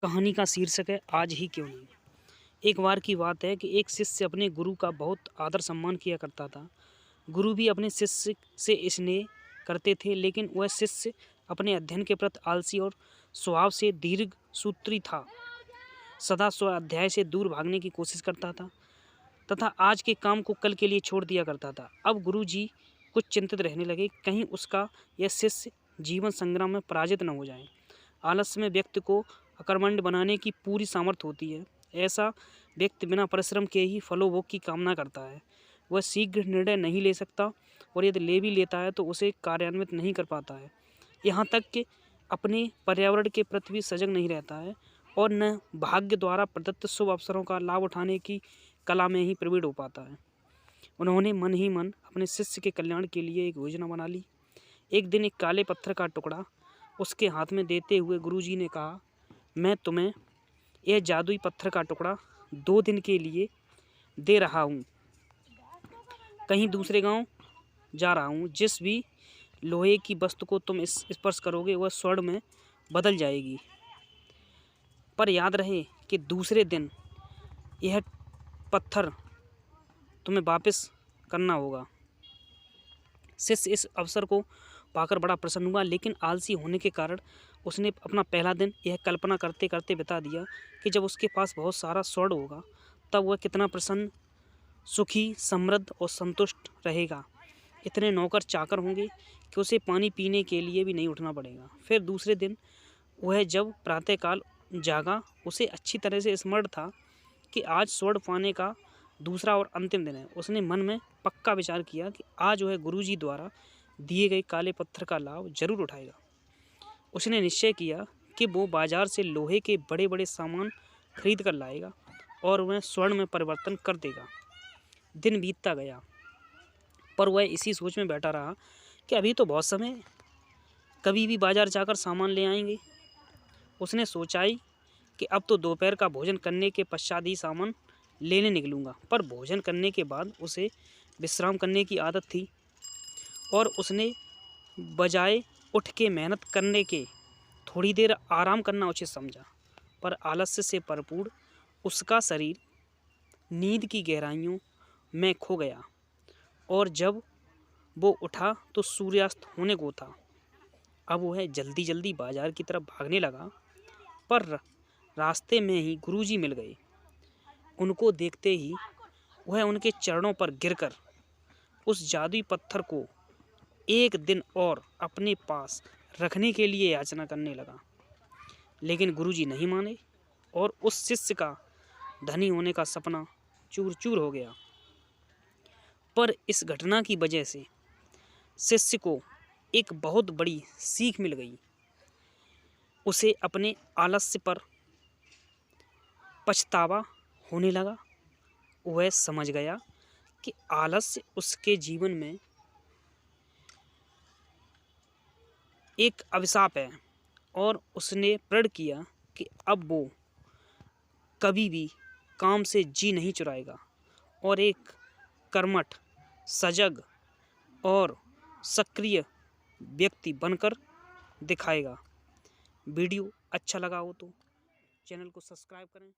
कहानी का शीर्षक है आज ही क्यों नहीं। एक बार की बात है कि एक शिष्य अपने गुरु का बहुत आदर सम्मान किया करता था। गुरु भी अपने शिष्य से स्नेह करते थे, लेकिन वह शिष्य अपने अध्ययन के प्रति आलसी और स्वभाव से दीर्घ सूत्री था। सदा स्वाध्याय से दूर भागने की कोशिश करता था तथा आज के काम को कल के लिए छोड़ दिया करता था। अब गुरु जी कुछ चिंतित रहने लगे, कहीं उसका यह शिष्य जीवन संग्राम में पराजित न हो जाए। आलस्य में व्यक्ति को अकर्मण्य बनाने की पूरी सामर्थ्य होती है। ऐसा व्यक्ति बिना परिश्रम के ही फलोभोग की कामना करता है। वह शीघ्र निर्णय नहीं ले सकता और यदि ले भी लेता है तो उसे कार्यान्वित नहीं कर पाता है। यहाँ तक कि अपने पर्यावरण के प्रति भी सजग नहीं रहता है और न भाग्य द्वारा प्रदत्त शुभ अवसरों का लाभ उठाने की कला में ही प्रवीण हो पाता है। उन्होंने मन ही मन अपने शिष्य के कल्याण के लिए एक योजना बना ली। एक दिन एक काले पत्थर का टुकड़ा उसके हाथ में देते हुए गुरुजी ने कहा, मैं तुम्हें यह जादुई पत्थर का टुकड़ा 2 दिन के लिए दे रहा हूँ। कहीं दूसरे गांव जा रहा हूँ। जिस भी लोहे की वस्तु को तुम स्पर्श करोगे वह स्वर्ण में बदल जाएगी। पर याद रहे कि दूसरे दिन यह पत्थर तुम्हें वापस करना होगा। शिष्य इस अवसर को पाकर बड़ा प्रसन्न हुआ, लेकिन आलसी होने के कारण उसने अपना पहला दिन यह कल्पना करते करते बिता दिया कि जब उसके पास बहुत सारा स्वर्ण होगा तब वह कितना प्रसन्न, सुखी, समृद्ध और संतुष्ट रहेगा। इतने नौकर चाकर होंगे कि उसे पानी पीने के लिए भी नहीं उठना पड़ेगा। फिर दूसरे दिन वह जब प्रातःकाल जागा, उसे अच्छी तरह से स्मरण था कि आज स्वर्ण पाने का दूसरा और अंतिम दिन है। उसने मन में पक्का विचार किया कि आज वह गुरुजी द्वारा दिए गए काले पत्थर का लाभ जरूर उठाएगा। उसने निश्चय किया कि वो बाजार से लोहे के बड़े बड़े सामान खरीद कर लाएगा और वह स्वर्ण में परिवर्तन कर देगा। दिन बीतता गया, पर वह इसी सोच में बैठा रहा कि अभी तो बहुत समय है, कभी भी बाजार जाकर सामान ले आएंगे। उसने सोचाई कि अब तो दोपहर का भोजन करने के पश्चात ही सामान लेने निकलूँगा। पर भोजन करने के बाद उसे विश्राम करने की आदत थी और उसने बजाय उठ के मेहनत करने के थोड़ी देर आराम करना उचित समझा। पर आलस्य से भरपूर उसका शरीर नींद की गहराइयों में खो गया और जब वो उठा तो सूर्यास्त होने को था। अब वह जल्दी जल्दी बाजार की तरफ भागने लगा, पर रास्ते में ही गुरुजी मिल गए। उनको देखते ही वह उनके चरणों पर गिरकर उस जादुई पत्थर को एक दिन और अपने पास रखने के लिए याचना करने लगा। लेकिन गुरुजी नहीं माने और उस शिष्य का धनी होने का सपना चूर चूर हो गया। पर इस घटना की वजह से शिष्य को एक बहुत बड़ी सीख मिल गई। उसे अपने आलस्य पर पछतावा होने लगा। वह समझ गया कि आलस्य उसके जीवन में एक अभिशाप है और उसने प्रण किया कि अब वो कभी भी काम से जी नहीं चुराएगा और एक कर्मठ, सजग और सक्रिय व्यक्ति बनकर दिखाएगा। वीडियो अच्छा लगा हो तो चैनल को सब्सक्राइब करें।